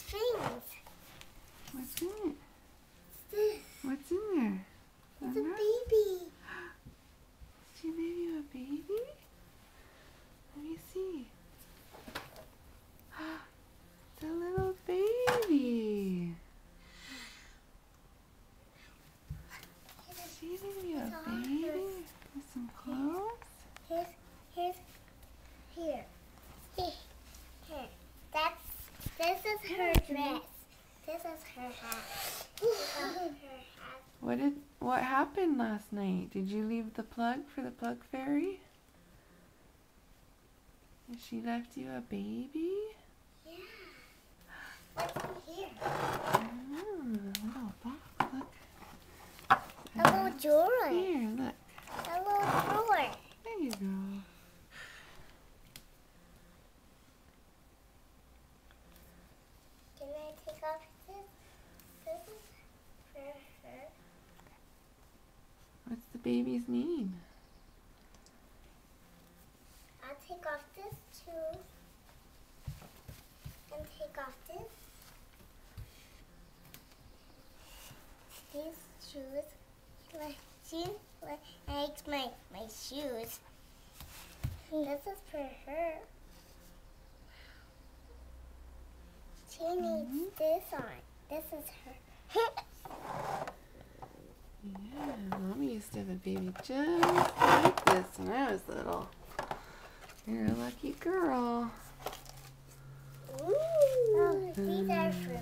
things. What's in it? This. What's in there? It's a baby. She made you a baby? Let me see. It's a little baby. She made you a baby with some clothes? Here. This is her dress. This is her hat. What happened last night? Did you leave the plug for the plug fairy? And she left you a baby? Yeah. What's in here? A little box, look. A little drawer. Here, look. A little drawer. There you go. Can I take off this? This is for her. What's the baby's name? I'll take off this too. And take off this. These shoes. She likes my shoes. This is for her. She needs this on. This is her. Yeah, Mommy used to have a baby just like this when I was little. You're a lucky girl. Ooh, these are for me.